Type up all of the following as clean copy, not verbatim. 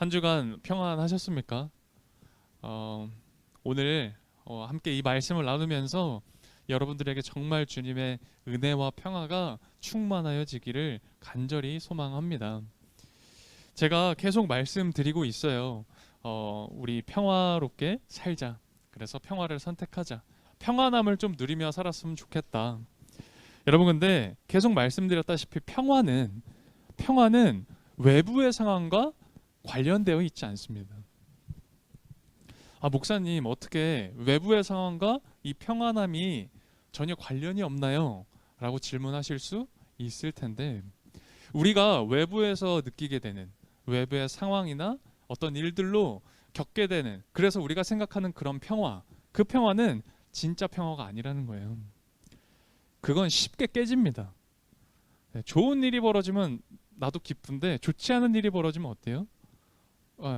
한 주간 평안하셨습니까? 오늘 함께 이 말씀을 나누면서 여러분들에게 정말 주님의 은혜와 평화가 충만하여지기를 간절히 소망합니다. 제가 계속 말씀드리고 있어요. 우리 평화롭게 살자. 그래서 평화를 선택하자. 평안함을 좀 누리며 살았으면 좋겠다. 여러분, 근데 계속 말씀드렸다시피 평화는 외부의 상황과 관련되어 있지 않습니다. 목사님, 어떻게 외부의 상황과 이 평안함이 전혀 관련이 없나요? 라고 질문하실 수 있을 텐데, 우리가 외부에서 느끼게 되는 외부의 상황이나 어떤 일들로 겪게 되는, 그래서 우리가 생각하는 그런 평화, 그 평화는 진짜 평화가 아니라는 거예요. 그건 쉽게 깨집니다. 좋은 일이 벌어지면 나도 기쁜데, 좋지 않은 일이 벌어지면 어때요?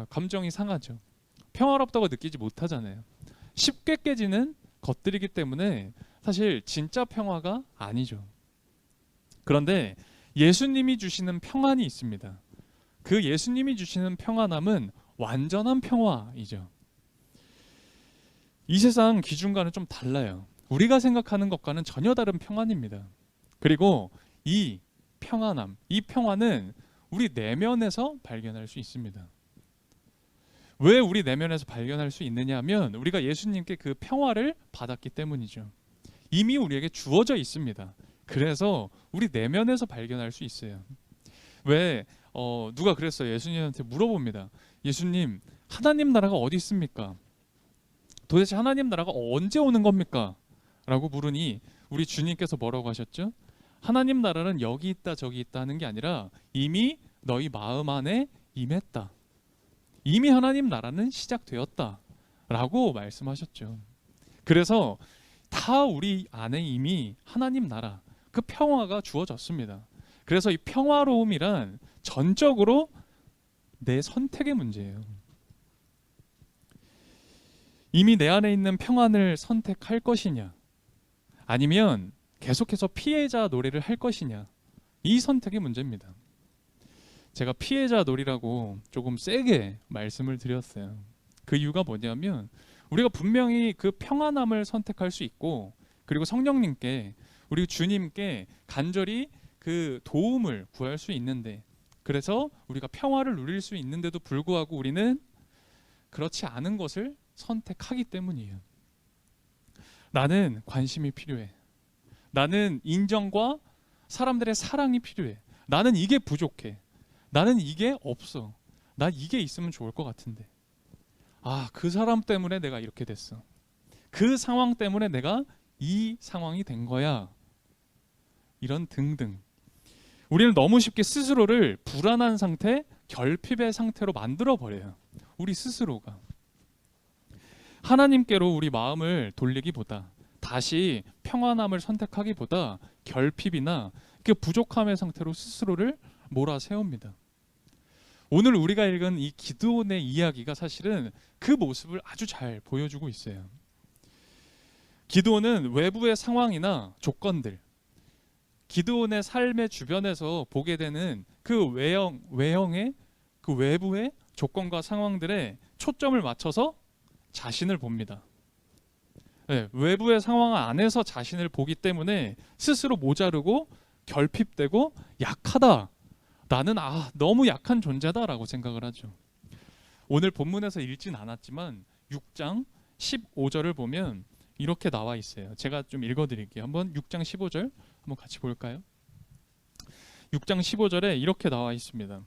감정이 상하죠. 평화롭다고 느끼지 못하잖아요. 쉽게 깨지는 것들이기 때문에 사실 진짜 평화가 아니죠. 그런데 예수님이 주시는 평안이 있습니다. 그 예수님이 주시는 평안함은 완전한 평화이죠. 이 세상 기준과는 좀 달라요. 우리가 생각하는 것과는 전혀 다른 평안입니다. 그리고 이 평안함, 이 평화는 우리 내면에서 발견할 수 있습니다. 왜 우리 내면에서 발견할 수 있느냐 하면 우리가 예수님께 그 평화를 받았기 때문이죠. 이미 우리에게 주어져 있습니다. 그래서 우리 내면에서 발견할 수 있어요. 왜 누가 그랬어요. 예수님한테 물어봅니다. 예수님, 하나님 나라가 어디 있습니까? 도대체 하나님 나라가 언제 오는 겁니까? 라고 물으니 우리 주님께서 뭐라고 하셨죠? 하나님 나라는 여기 있다 저기 있다 하는 게 아니라 이미 너희 마음 안에 임했다. 이미 하나님 나라는 시작되었다 라고 말씀하셨죠. 그래서 다 우리 안에 이미 하나님 나라, 그 평화가 주어졌습니다. 그래서 이 평화로움이란 전적으로 내 선택의 문제예요. 이미 내 안에 있는 평안을 선택할 것이냐, 아니면 계속해서 피해자 놀이를 할 것이냐, 이 선택의 문제입니다. 제가 피해자 놀이라고 조금 세게 말씀을 드렸어요. 그 이유가 뭐냐면 우리가 분명히 그 평안함을 선택할 수 있고, 그리고 성령님께, 우리 주님께 간절히 그 도움을 구할 수 있는데, 그래서 우리가 평화를 누릴 수 있는데도 불구하고 우리는 그렇지 않은 것을 선택하기 때문이에요. 나는 관심이 필요해. 나는 인정과 사람들의 사랑이 필요해. 나는 이게 부족해. 나는 이게 없어. 나 이게 있으면 좋을 것 같은데. 그 사람 때문에 내가 이렇게 됐어. 그 상황 때문에 내가 이 상황이 된 거야. 이런 등등. 우리는 너무 쉽게 스스로를 불안한 상태, 결핍의 상태로 만들어 버려요. 우리 스스로가. 하나님께로 우리 마음을 돌리기보다, 다시 평안함을 선택하기보다 결핍이나 그 부족함의 상태로 스스로를 몰아세웁니다. 오늘 우리가 읽은 이 기드온의 이야기가 사실은 그 모습을 아주 잘 보여주고 있어요. 기드온은 외부의 상황이나 조건들, 기드온의 삶의 주변에서 보게 되는 그 외형의 그 외부의 조건과 상황들에 초점을 맞춰서 자신을 봅니다. 외부의 상황 안에서 자신을 보기 때문에 스스로 모자르고 결핍되고 약하다. 나는 너무 약한 존재다라고 생각을 하죠. 오늘 본문에서 읽진 않았지만 6장 15절을 보면 이렇게 나와 있어요. 제가 좀 읽어드릴게요. 한번 6장 15절 한번 같이 볼까요? 6장 15절에 이렇게 나와 있습니다.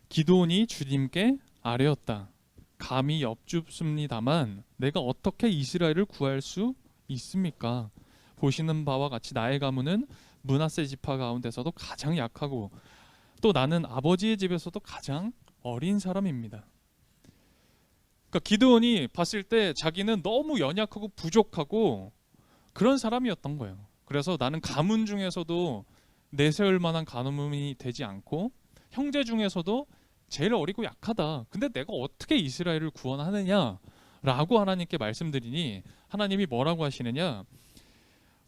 기드온이 주님께 아뢰었다. 감히 엽줍습니다만 내가 어떻게 이스라엘을 구할 수 있습니까? 보시는 바와 같이 나의 가문은 므낫세 지파 가운데서도 가장 약하고 또 나는 아버지의 집에서도 가장 어린 사람입니다. 그러니까 기드온이 봤을 때 자기는 너무 연약하고 부족하고 그런 사람이었던 거예요. 그래서 나는 가문 중에서도 내세울 만한 가문이 되지 않고 형제 중에서도 제일 어리고 약하다. 근데 내가 어떻게 이스라엘을 구원하느냐? 라고 하나님께 말씀드리니 하나님이 뭐라고 하시느냐?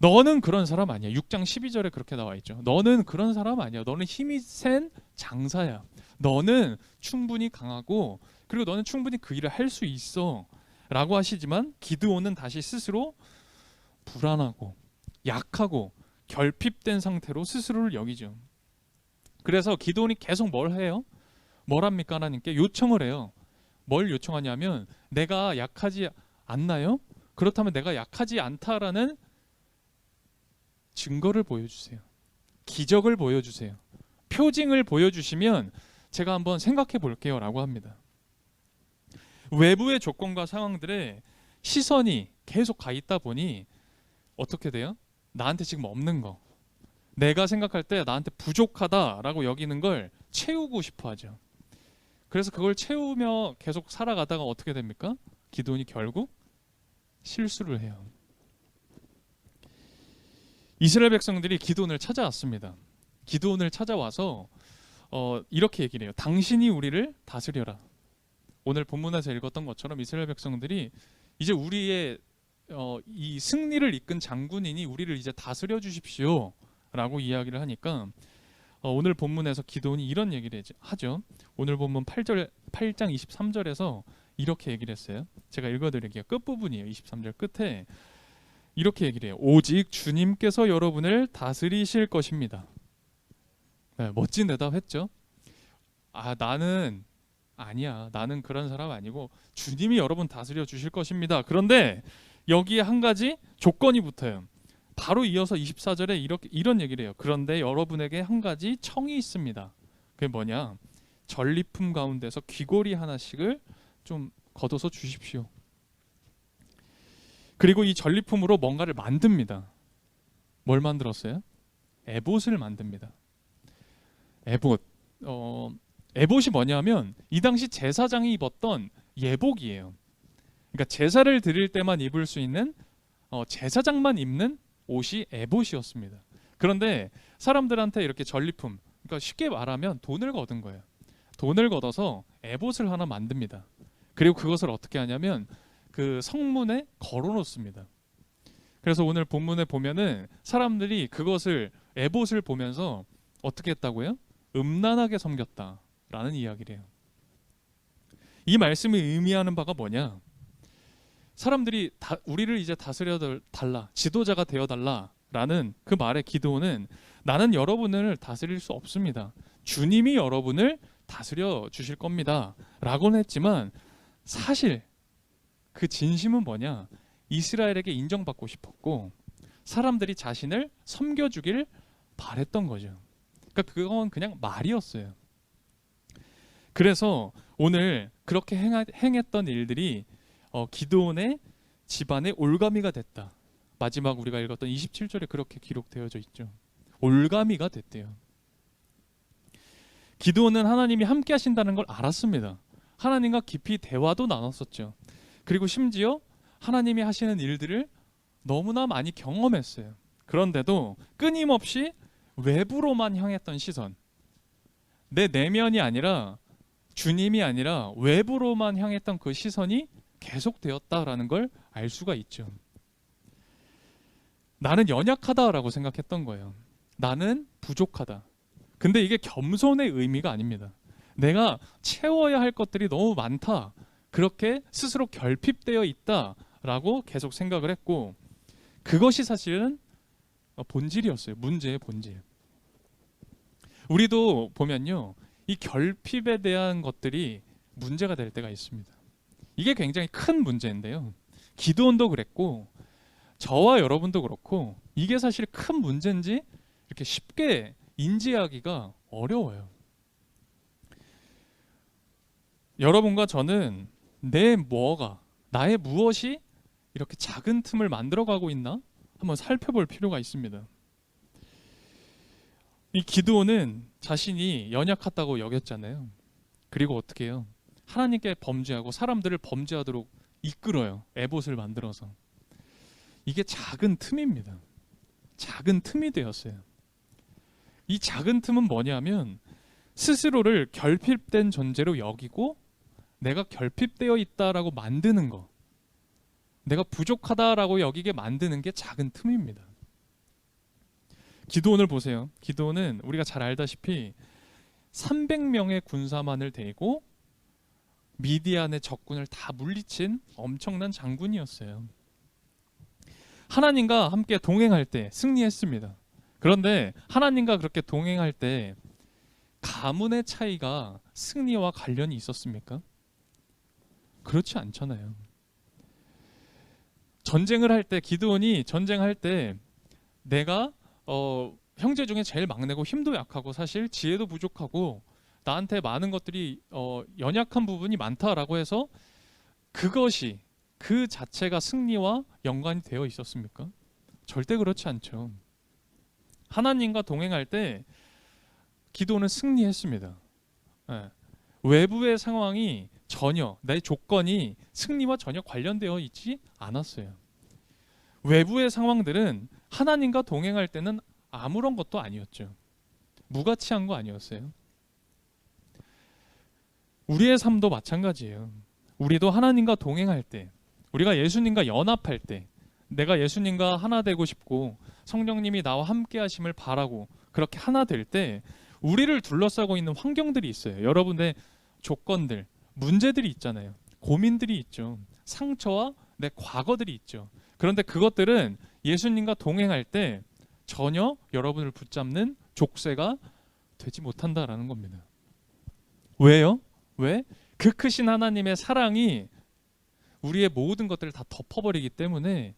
너는 그런 사람 아니야. 6장 12절에 그렇게 나와 있죠. 너는 그런 사람 아니야. 너는 힘이 센 장사야. 너는 충분히 강하고 그리고 너는 충분히 그 일을 할 수 있어 라고 하시지만 기드온은 다시 스스로 불안하고 약하고 결핍된 상태로 스스로를 여기죠. 그래서 기드온이 계속 뭘 해요? 뭘 합니까? 하나님께 요청을 해요. 뭘 요청하냐면 내가 약하지 않나요? 그렇다면 내가 약하지 않다라는 증거를 보여주세요. 기적을 보여주세요. 표징을 보여주시면 제가 한번 생각해 볼게요 라고 합니다. 외부의 조건과 상황들에 시선이 계속 가 있다 보니 어떻게 돼요? 나한테 지금 없는 거, 내가 생각할 때 나한테 부족하다라고 여기는 걸 채우고 싶어 하죠. 그래서 그걸 채우며 계속 살아가다가 어떻게 됩니까? 기드온이 결국 실수를 해요. 이스라엘 백성들이 기드온을 찾아왔습니다. 기드온을 찾아와서 이렇게 얘기를 해요. 당신이 우리를 다스려라. 오늘 본문에서 읽었던 것처럼 이스라엘 백성들이 이제 우리의 이 승리를 이끈 장군이니 우리를 이제 다스려 주십시오 라고 이야기를 하니까 오늘 본문에서 기드온이 이런 얘기를 하죠. 오늘 본문 8장 23절에서 이렇게 얘기를 했어요. 제가 읽어드릴게요. 끝부분이에요. 23절 끝에 이렇게 얘기를 해요. 오직 주님께서 여러분을 다스리실 것입니다. 네, 멋진 대답했죠. 나는 아니야. 나는 그런 사람 아니고 주님이 여러분 다스려 주실 것입니다. 그런데 여기에 한 가지 조건이 붙어요. 바로 이어서 24절에 이런 얘기를 해요. 그런데 여러분에게 한 가지 청이 있습니다. 그게 뭐냐? 전리품 가운데서 귀고리 하나씩을 좀 걷어서 주십시오. 그리고 이 전리품으로 뭔가를 만듭니다. 뭘 만들었어요? 에봇을 만듭니다. 에봇. 에봇이 뭐냐면 이 당시 제사장이 입었던 예복이에요. 그러니까 제사를 드릴 때만 입을 수 있는 제사장만 입는 옷이 에봇이었습니다. 그런데 사람들한테 이렇게 전리품, 그러니까 쉽게 말하면 돈을 걷은 거예요. 돈을 걷어서 에봇을 하나 만듭니다. 그리고 그것을 어떻게 하냐면 그 성문에 걸어놓습니다. 그래서 오늘 본문에 보면은 사람들이 그것을 에봇을 보면서 어떻게 했다고요? 음란하게 섬겼다라는 이야기를 해요. 이 말씀이 의미하는 바가 뭐냐? 사람들이 우리를 이제 다스려 달라, 지도자가 되어 달라라는 그 말의 기드온은 나는 여러분을 다스릴 수 없습니다. 주님이 여러분을 다스려 주실 겁니다. 라고는 했지만 사실 그 진심은 뭐냐? 이스라엘에게 인정받고 싶었고 사람들이 자신을 섬겨주길 바랬던 거죠. 그러니까 그건 그냥 말이었어요. 그래서 오늘 그렇게 행했던 일들이 기드온의 집안의 올가미가 됐다. 마지막 우리가 읽었던 27절에 그렇게 기록되어져 있죠. 올가미가 됐대요. 기드온은 하나님이 함께 하신다는 걸 알았습니다. 하나님과 깊이 대화도 나눴었죠. 그리고 심지어 하나님이 하시는 일들을 너무나 많이 경험했어요. 그런데도 끊임없이 외부로만 향했던 시선, 내 내면이 아니라 주님이 아니라 외부로만 향했던 그 시선이 계속되었다라는 걸 알 수가 있죠. 나는 연약하다라고 생각했던 거예요. 나는 부족하다. 근데 이게 겸손의 의미가 아닙니다. 내가 채워야 할 것들이 너무 많다. 그렇게 스스로 결핍되어 있다라고 계속 생각을 했고 그것이 사실은 본질이었어요. 문제의 본질. 우리도 보면요. 이 결핍에 대한 것들이 문제가 될 때가 있습니다. 이게 굉장히 큰 문제인데요. 기드온도 그랬고 저와 여러분도 그렇고 이게 사실 큰 문제인지 이렇게 쉽게 인지하기가 어려워요. 여러분과 저는 나의 무엇이 이렇게 작은 틈을 만들어가고 있나 한번 살펴볼 필요가 있습니다. 이 기드온은 자신이 연약하다고 여겼잖아요. 그리고 어떻게 해요? 하나님께 범죄하고 사람들을 범죄하도록 이끌어요. 에봇을 만들어서. 이게 작은 틈입니다. 작은 틈이 되었어요. 이 작은 틈은 뭐냐면 스스로를 결핍된 존재로 여기고 내가 결핍되어 있다라고 만드는 거, 내가 부족하다라고 여기게 만드는 게 작은 틈입니다. 기드온을 보세요. 기드온은 우리가 잘 알다시피 300명의 군사만을 데리고 미디안의 적군을 다 물리친 엄청난 장군이었어요. 하나님과 함께 동행할 때 승리했습니다. 그런데 하나님과 그렇게 동행할 때 가문의 차이가 승리와 관련이 있었습니까? 그렇지 않잖아요. 전쟁을 할 때, 기드온이 전쟁할 때 내가 형제 중에 제일 막내고 힘도 약하고 사실 지혜도 부족하고 나한테 많은 것들이 연약한 부분이 많다라고 해서 그것이 그 자체가 승리와 연관이 되어 있었습니까? 절대 그렇지 않죠. 하나님과 동행할 때 기도는 승리했습니다. 예. 외부의 상황이 전혀 내 조건이 승리와 전혀 관련되어 있지 않았어요. 외부의 상황들은 하나님과 동행할 때는 아무런 것도 아니었죠. 무가치한 거 아니었어요. 우리의 삶도 마찬가지예요. 우리도 하나님과 동행할 때, 우리가 예수님과 연합할 때, 내가 예수님과 하나 되고 싶고 성령님이 나와 함께 하심을 바라고 그렇게 하나 될 때 우리를 둘러싸고 있는 환경들이 있어요. 여러분의 조건들, 문제들이 있잖아요. 고민들이 있죠. 상처와 내 과거들이 있죠. 그런데 그것들은 예수님과 동행할 때 전혀 여러분을 붙잡는 족쇄가 되지 못한다라는 겁니다. 왜요? 왜? 그 크신 하나님의 사랑이 우리의 모든 것들을 다 덮어버리기 때문에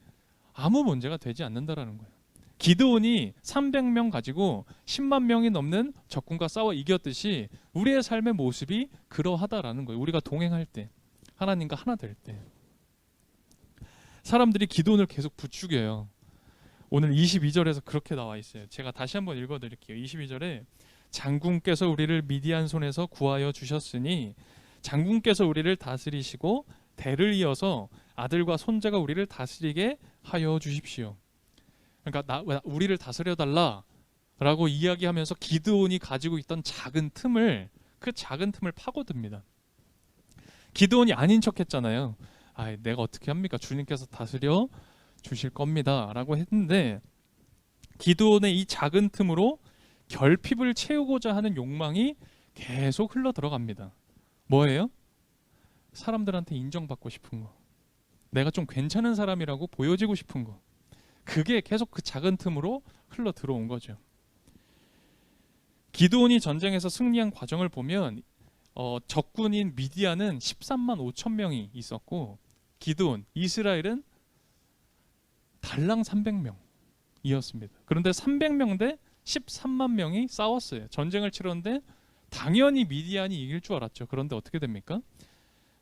아무 문제가 되지 않는다라는 거예요. 기드온이 300명 가지고 10만 명이 넘는 적군과 싸워 이겼듯이 우리의 삶의 모습이 그러하다라는 거예요. 우리가 동행할 때, 하나님과 하나 될 때. 사람들이 기드온을 계속 부추겨요. 오늘 22절에서 그렇게 나와 있어요. 제가 다시 한번 읽어드릴게요. 22절에 장군께서 우리를 미디안 손에서 구하여 주셨으니 장군께서 우리를 다스리시고 대를 이어서 아들과 손자가 우리를 다스리게 하여 주십시오. 그러니까 우리를 다스려 달라라고 이야기하면서 기드온이 가지고 있던 작은 틈을 그 작은 틈을 파고듭니다. 기드온이 아닌 척했잖아요. 내가 어떻게 합니까? 주님께서 다스려 주실 겁니다라고 했는데 기드온의 이 작은 틈으로 결핍을 채우고자 하는 욕망이 계속 흘러 들어갑니다. 뭐예요? 사람들한테 인정받고 싶은 거, 내가 좀 괜찮은 사람이라고 보여지고 싶은 거, 그게 계속 그 작은 틈으로 흘러 들어온 거죠. 기드온이 전쟁에서 승리한 과정을 보면 적군인 미디안은 13만 5천 명이 있었고 기드온, 이스라엘은 달랑 300명이었습니다. 그런데 300명 대 13만 명이 싸웠어요. 전쟁을 치렀는데 당연히 미디안이 이길 줄 알았죠. 그런데 어떻게 됩니까?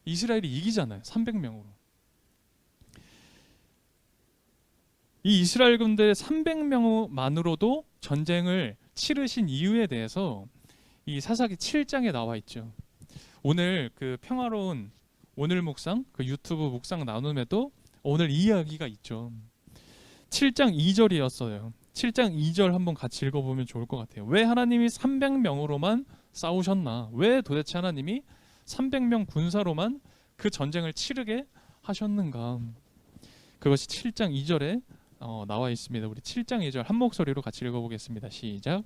이스라엘이 이기잖아요. 300명으로. 이 이스라엘 군대 300명만으로도 전쟁을 치르신 이유에 대해서 이 사사기 7장에 나와 있죠. 오늘 그 평화로운 오늘 묵상, 그 유튜브 묵상 나눔에도 오늘 이야기가 있죠. 7장 2절이었어요. 7장 2절 한번 같이 읽어보면 좋을 것 같아요. 왜 하나님이 300명으로만 싸우셨나? 왜 도대체 하나님이 300명 군사로만 그 전쟁을 치르게 하셨는가? 그것이 7장 2절에 나와 있습니다. 우리 7장 2절 한 목소리로 같이 읽어보겠습니다. 시작.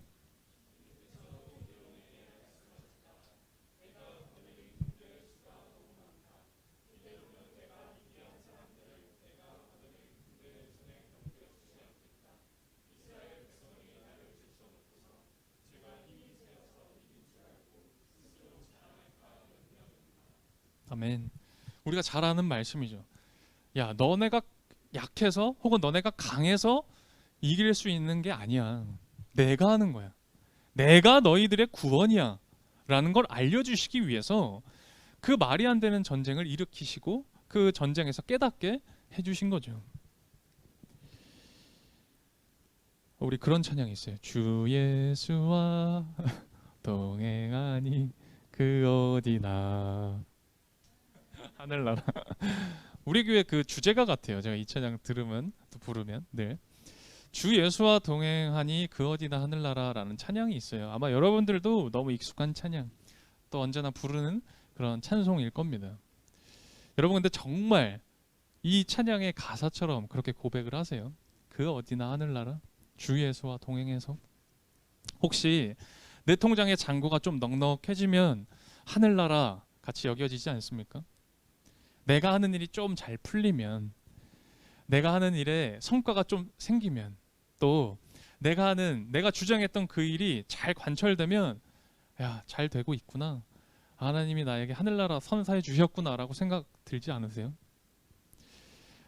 아멘. 우리가 잘 아는 말씀이죠. 야, 너네가 약해서 혹은 너네가 강해서 이길 수 있는 게 아니야. 내가 하는 거야. 내가 너희들의 구원이야. 라는 걸 알려주시기 위해서 그 말이 안 되는 전쟁을 일으키시고 그 전쟁에서 깨닫게 해주신 거죠. 우리 그런 찬양이 있어요. 주 예수와 동행하니 그 어디나 하늘나라. 우리 교회 그 주제가 같아요. 제가 이 찬양 들으면 또 부르면 늘 주 예수와 동행하니 그 어디나 하늘나라라는 찬양이 있어요. 아마 여러분들도 너무 익숙한 찬양, 또 언제나 부르는 그런 찬송일 겁니다. 여러분 근데 정말 이 찬양의 가사처럼 그렇게 고백을 하세요. 그 어디나 하늘나라, 주 예수와 동행해서. 혹시 내 통장에 잔고가 좀 넉넉해지면 하늘나라 같이 여겨지지 않습니까? 내가 하는 일이 좀 잘 풀리면, 내가 하는 일에 성과가 좀 생기면, 또 내가 주장했던 그 일이 잘 관철되면, 야, 잘 되고 있구나, 하나님이 나에게 하늘나라 선사해 주셨구나라고 생각 들지 않으세요?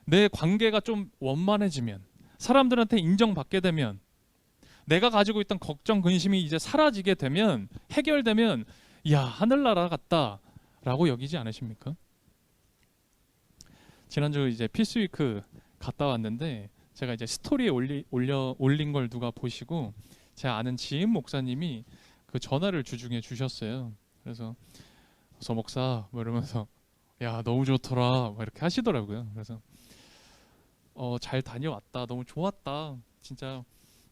내 관계가 좀 원만해지면, 사람들한테 인정받게 되면, 내가 가지고 있던 걱정, 근심이 이제 사라지게 되면, 해결되면, 야, 하늘나라 같다 라고 여기지 않으십니까? 지난주 이제 피스위크 갔다 왔는데, 제가 이제 스토리에 올린 걸 누가 보시고, 제 아는 지인 목사님이 그 전화를 주중에 주셨어요. 그래서 서 목사 뭐 이러면서, 야, 너무 좋더라 뭐 이렇게 하시더라고요. 그래서 잘 다녀왔다, 너무 좋았다, 진짜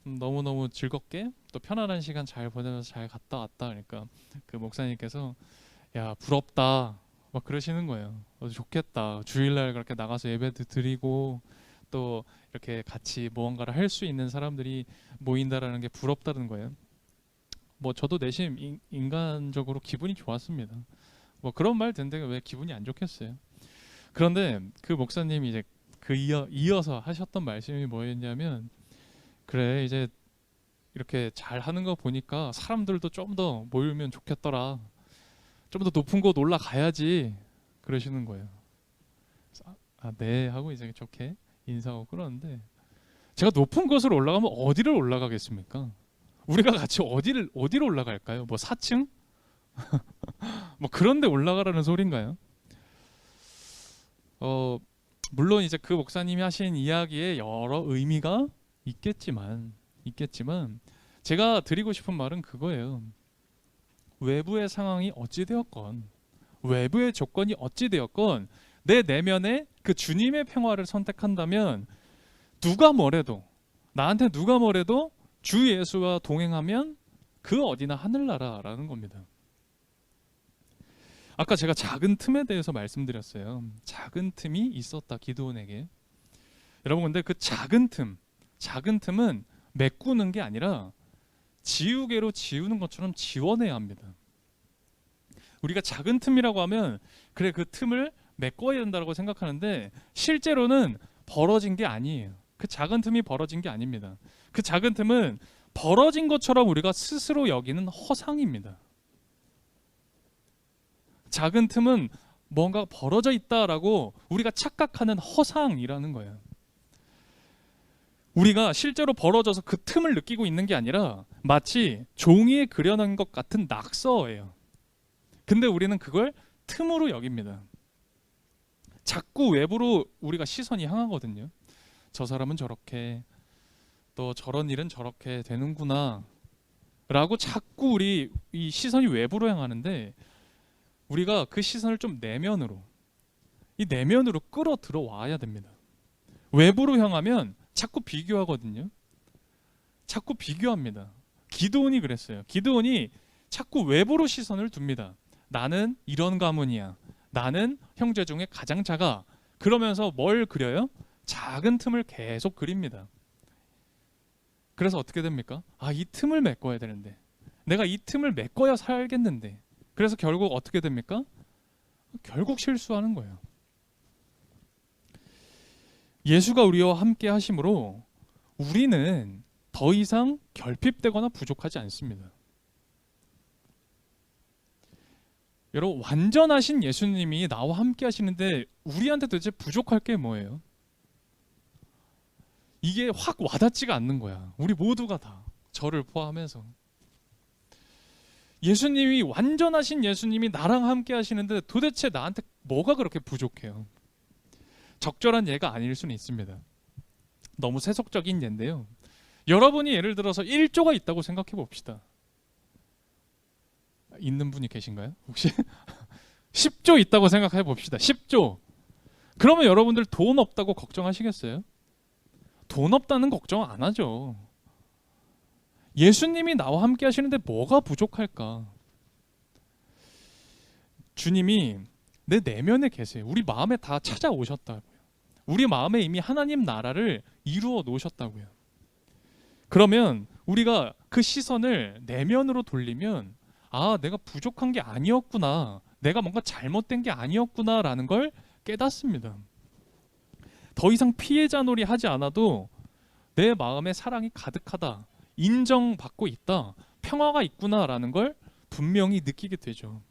너무너무 즐겁게 또 편안한 시간 잘 보내면서 잘 갔다 왔다. 그러니까 그 목사님께서, 야, 부럽다 막 그러시는 거예요. 좋겠다, 주일날 그렇게 나가서 예배도 드리고 또 이렇게 같이 무언가를 할 수 있는 사람들이 모인다라는 게 부럽다는 거예요. 뭐 저도 내심 인간적으로 기분이 좋았습니다. 뭐 그런 말 듣는데 왜 기분이 안 좋겠어요. 그런데 그 목사님이 이제 이어서 하셨던 말씀이 뭐였냐면, 그래, 이제 이렇게 잘 하는 거 보니까 사람들도 좀 더 모이면 좋겠더라, 좀 더 높은 곳 올라가야지 그러시는 거예요. 네 하고 이제 좋게 인사하고 그러는데, 제가 높은 곳으로 올라가면 어디를 올라가겠습니까? 우리가 같이 어디로 올라갈까요? 뭐 4층? 뭐 그런 데 올라가라는 소린가요? 물론 이제 그 목사님이 하신 이야기에 여러 의미가 있겠지만 제가 드리고 싶은 말은 그거예요. 외부의 상황이 어찌 되었건, 외부의 조건이 어찌 되었건, 내 내면에 그 주님의 평화를 선택한다면, 나한테 누가 뭐래도 주 예수와 동행하면 그 어디나 하늘나라라는 겁니다. 아까 제가 작은 틈에 대해서 말씀드렸어요. 작은 틈이 있었다, 기드온에게. 여러분, 근데 그 작은 틈은 메꾸는 게 아니라 지우개로 지우는 것처럼 지워내야 합니다. 우리가 작은 틈이라고 하면, 그래, 그 틈을 메꿔야 된다고 생각하는데, 실제로는 벌어진 게 아니에요. 그 작은 틈이 벌어진 게 아닙니다. 그 작은 틈은 벌어진 것처럼 우리가 스스로 여기는 허상입니다. 작은 틈은 뭔가 벌어져 있다라고 우리가 착각하는 허상이라는 거예요. 우리가 실제로 벌어져서 그 틈을 느끼고 있는 게 아니라 마치 종이에 그려놓은 것 같은 낙서예요. 근데 우리는 그걸 틈으로 여깁니다. 자꾸 외부로 우리가 시선이 향하거든요. 저 사람은 저렇게, 또 저런 일은 저렇게 되는구나 라고 자꾸 우리 이 시선이 외부로 향하는데, 우리가 그 시선을 좀 내면으로 끌어 들어와야 됩니다. 외부로 향하면 자꾸 비교하거든요. 자꾸 비교합니다. 기드온이 그랬어요. 기드온이 자꾸 외부로 시선을 둡니다. 나는 이런 가문이야, 나는 형제 중에 가장 작아. 그러면서 뭘 그려요? 작은 틈을 계속 그립니다. 그래서 어떻게 됩니까? 이 틈을 메꿔야 되는데, 내가 이 틈을 메꿔야 살겠는데, 그래서 결국 어떻게 됩니까? 결국 실수하는 거예요. 예수가 우리와 함께 하심으로 우리는 더 이상 결핍되거나 부족하지 않습니다. 여러분, 완전하신 예수님이 나와 함께 하시는데 우리한테 도대체 부족할 게 뭐예요? 이게 확 와닿지가 않는 거야. 우리 모두가 다, 저를 포함해서. 예수님이, 완전하신 예수님이 나랑 함께 하시는데 도대체 나한테 뭐가 그렇게 부족해요? 적절한 예가 아닐 수는 있습니다. 너무 세속적인 예인데요. 여러분이 예를 들어서 1조가 있다고 생각해 봅시다. 있는 분이 계신가요? 혹시? 10조 있다고 생각해 봅시다. 10조. 그러면 여러분들 돈 없다고 걱정하시겠어요? 돈 없다는 걱정 안 하죠. 예수님이 나와 함께 하시는데 뭐가 부족할까? 주님이 내 내면에 계세요. 우리 마음에 다 찾아오셨다고요. 우리 마음에 이미 하나님 나라를 이루어 놓으셨다고요. 그러면 우리가 그 시선을 내면으로 돌리면 아, 내가 부족한 게 아니었구나. 내가 뭔가 잘못된 게 아니었구나라는 걸 깨닫습니다. 더 이상 피해자 놀이 하지 않아도 내 마음에 사랑이 가득하다. 인정받고 있다. 평화가 있구나라는 걸 분명히 느끼게 되죠.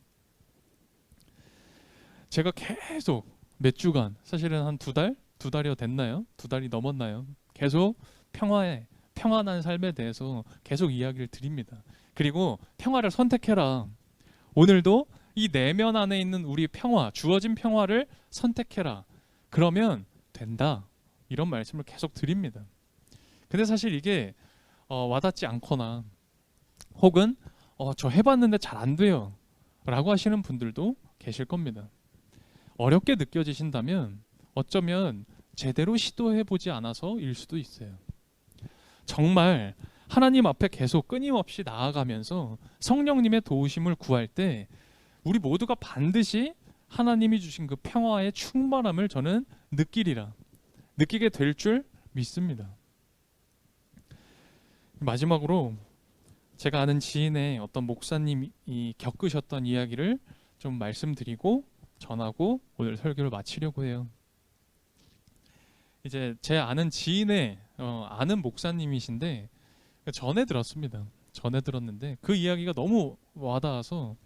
제가 계속 몇 주간, 사실은 한 두 달? 두 달이요 됐나요? 두 달이 넘었나요? 계속 평안한 삶에 대해서 계속 이야기를 드립니다. 그리고 평화를 선택해라. 오늘도 이 내면 안에 있는 우리 평화, 주어진 평화를 선택해라. 그러면 된다. 이런 말씀을 계속 드립니다. 근데 사실 이게 와닿지 않거나 혹은 저 해봤는데 잘 안 돼요 라고 하시는 분들도 계실 겁니다. 어렵게 느껴지신다면 어쩌면 제대로 시도해보지 않아서일 수도 있어요. 정말 하나님 앞에 계속 끊임없이 나아가면서 성령님의 도우심을 구할 때 우리 모두가 반드시 하나님이 주신 그 평화의 충만함을 저는 느끼게 될 줄 믿습니다. 마지막으로 제가 아는 지인의 어떤 목사님이 겪으셨던 이야기를 좀 말씀드리고 전하고 오늘 설교를 마치려고 해요. 이제 제 아는 지인의 아는 목사님이신데 전해 들었습니다. 전해 들었는데 그 이야기가 너무 와닿아서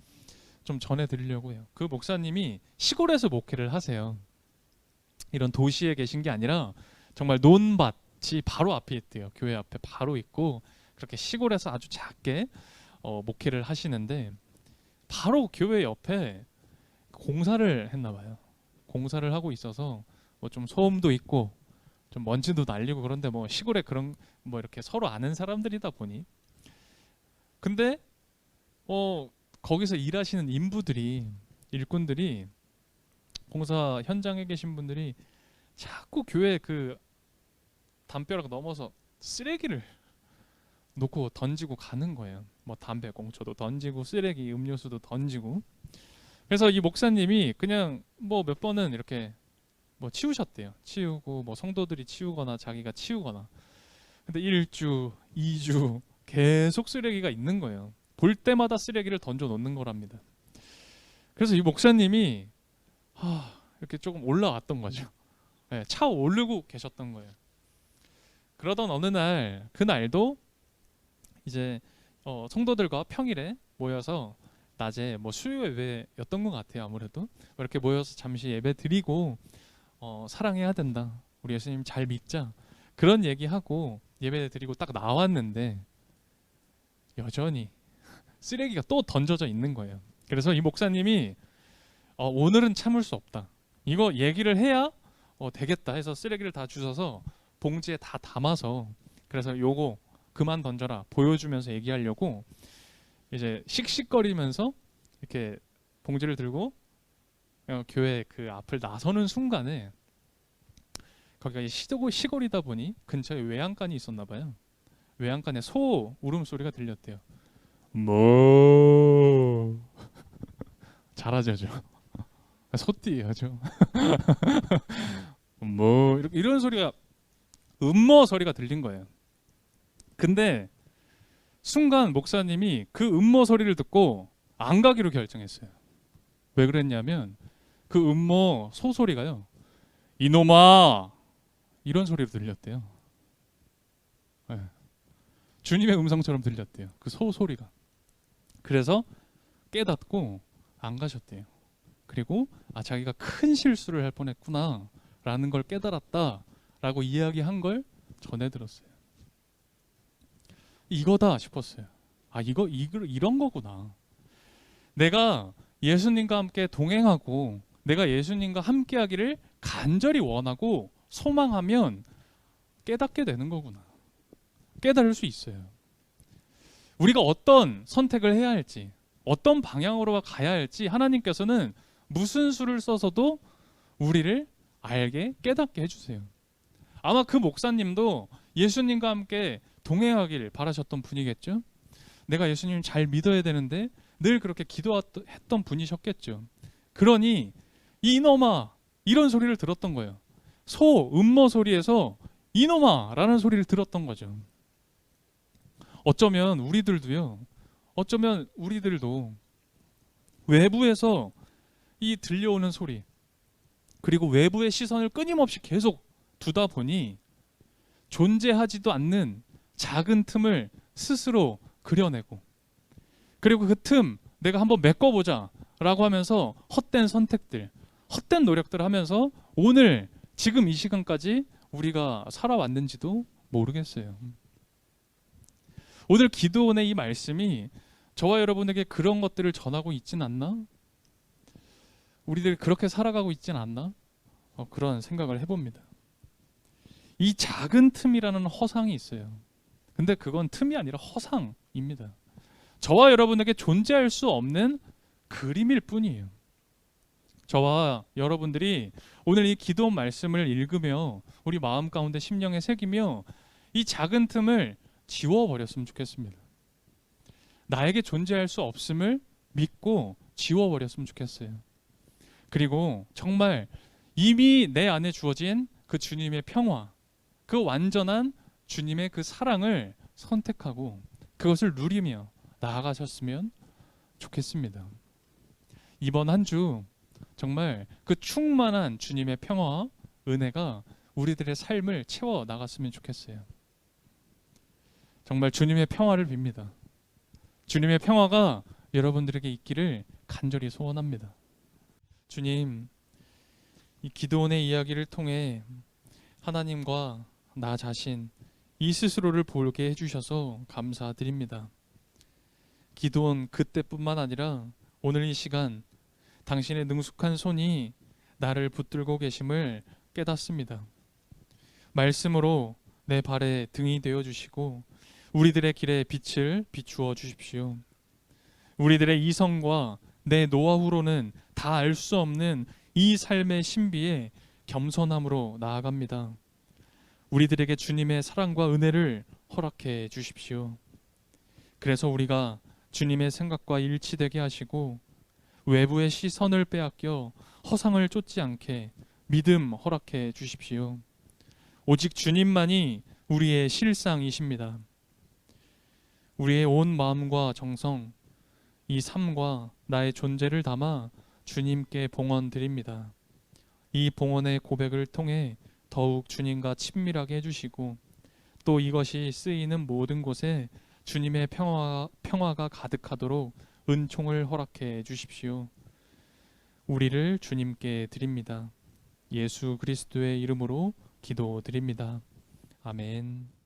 좀 전해 드리려고 해요. 그 목사님이 시골에서 목회를 하세요. 이런 도시에 계신 게 아니라 정말 논밭이 바로 앞에 있대요. 교회 앞에 바로 있고 그렇게 시골에서 아주 작게 목회를 하시는데 바로 교회 옆에 공사를 했나 봐요. 공사를 하고 있어서 뭐 좀 소음도 있고 좀 먼지도 날리고 그런데 뭐 시골에 그런 뭐 이렇게 서로 아는 사람들이다 보니 근데 거기서 일하시는 일꾼들이 공사 현장에 계신 분들이 자꾸 교회 그 담벼락 넘어서 쓰레기를 놓고 던지고 가는 거예요. 뭐 담배 꽁초도 던지고 쓰레기 음료수도 던지고. 그래서 이 목사님이 그냥 뭐 몇 번은 이렇게 뭐 치우셨대요. 치우고 뭐 성도들이 치우거나 자기가 치우거나. 근데 1주, 2주 계속 쓰레기가 있는 거예요. 볼 때마다 쓰레기를 던져 놓는 거랍니다. 그래서 이 목사님이 이렇게 조금 올라왔던 거죠. 네, 차 오르고 계셨던 거예요. 그러던 어느 날 그날도 이제 성도들과 평일에 모여서 낮에 뭐 수요 예배였던 것 같아요. 아무래도 이렇게 모여서 잠시 예배 드리고 사랑해야 된다. 우리 예수님 잘 믿자. 그런 얘기하고 예배 드리고 딱 나왔는데 여전히 쓰레기가 또 던져져 있는 거예요. 그래서 이 목사님이 오늘은 참을 수 없다. 이거 얘기를 해야 되겠다 해서 쓰레기를 다 주워서 봉지에 다 담아서 그래서 요거 그만 던져라 보여주면서 얘기하려고 이제 씩씩거리면서 이렇게 봉지를 들고 교회 그 앞을 나서는 순간에 거기가 시골이다 보니 근처에 외양간이 있었나 봐요. 외양간에 소 울음소리가 들렸대요. 뭐 잘하죠. 소띠예요. 뭐 이런 소리가 음모 소리가 들린 거예요. 근데 순간 목사님이 그 음모 소리를 듣고 안 가기로 결정했어요. 왜 그랬냐면 그 음모 소 소리가요. 이놈아 이런 소리로 들렸대요. 네. 주님의 음성처럼 들렸대요. 그 소 소리가. 그래서 깨닫고 안 가셨대요. 그리고 자기가 큰 실수를 할 뻔했구나 라는 걸 깨달았다라고 이야기한 걸 전해 들었어요. 이거다 싶었어요. 이런 거구나. 내가 예수님과 함께 동행하고 내가 예수님과 함께 하기를 간절히 원하고 소망하면 깨닫게 되는 거구나. 깨달을 수 있어요. 우리가 어떤 선택을 해야 할지, 어떤 방향으로 가야 할지 하나님께서는 무슨 수를 써서도 우리를 알게 깨닫게 해주세요. 아마 그 목사님도 예수님과 함께 동행하길 바라셨던 분이겠죠. 내가 예수님 잘 믿어야 되는데 늘 그렇게 기도했던 분이셨겠죠. 그러니 이놈아 이런 소리를 들었던 거예요. 음모 소리에서 이놈아 라는 소리를 들었던 거죠. 어쩌면 우리들도 외부에서 이 들려오는 소리, 그리고 외부의 시선을 끊임없이 계속 두다 보니 존재하지도 않는 작은 틈을 스스로 그려내고, 그리고 그 틈 내가 한번 메꿔보자 라고 하면서 헛된 선택들, 헛된 노력들을 하면서 오늘 지금 이 시간까지 우리가 살아왔는지도 모르겠어요. 오늘 기도원의 이 말씀이 저와 여러분에게 그런 것들을 전하고 있진 않나? 우리들 그렇게 살아가고 있진 않나? 그런 생각을 해봅니다. 이 작은 틈이라는 허상이 있어요. 근데 그건 틈이 아니라 허상입니다. 저와 여러분에게 존재할 수 없는 그림일 뿐이에요. 저와 여러분들이 오늘 이 기도원 말씀을 읽으며 우리 마음 가운데 심령에 새기며 이 작은 틈을 지워버렸으면 좋겠습니다. 나에게 존재할 수 없음을 믿고 지워버렸으면 좋겠어요. 그리고 정말 이미 내 안에 주어진 그 주님의 평화, 그 완전한 주님의 그 사랑을 선택하고 그것을 누리며 나아가셨으면 좋겠습니다. 이번 한 주 정말 그 충만한 주님의 평화와 은혜가 우리들의 삶을 채워 나갔으면 좋겠어요. 정말 주님의 평화를 빕니다. 주님의 평화가 여러분들에게 있기를 간절히 소원합니다. 주님, 이 기도원의 이야기를 통해 하나님과 나 자신, 이 스스로를 보게 해주셔서 감사드립니다. 기도원 그때뿐만 아니라 오늘 이 시간 당신의 능숙한 손이 나를 붙들고 계심을 깨닫습니다. 말씀으로 내 발에 등이 되어 주시고 우리들의 길에 빛을 비추어 주십시오. 우리들의 이성과 내 노하우로는 다 알 수 없는 이 삶의 신비에 겸손함으로 나아갑니다. 우리들에게 주님의 사랑과 은혜를 허락해 주십시오. 그래서 우리가 주님의 생각과 일치되게 하시고 외부의 시선을 빼앗겨 허상을 쫓지 않게 믿음 허락해 주십시오. 오직 주님만이 우리의 실상이십니다. 우리의 온 마음과 정성, 이 삶과 나의 존재를 담아 주님께 봉헌 드립니다. 이 봉헌의 고백을 통해 더욱 주님과 친밀하게 해주시고 또 이것이 쓰이는 모든 곳에 주님의 평화가 가득하도록 은총을 허락해 주십시오. 우리를 주님께 드립니다. 예수 그리스도의 이름으로 기도드립니다. 아멘.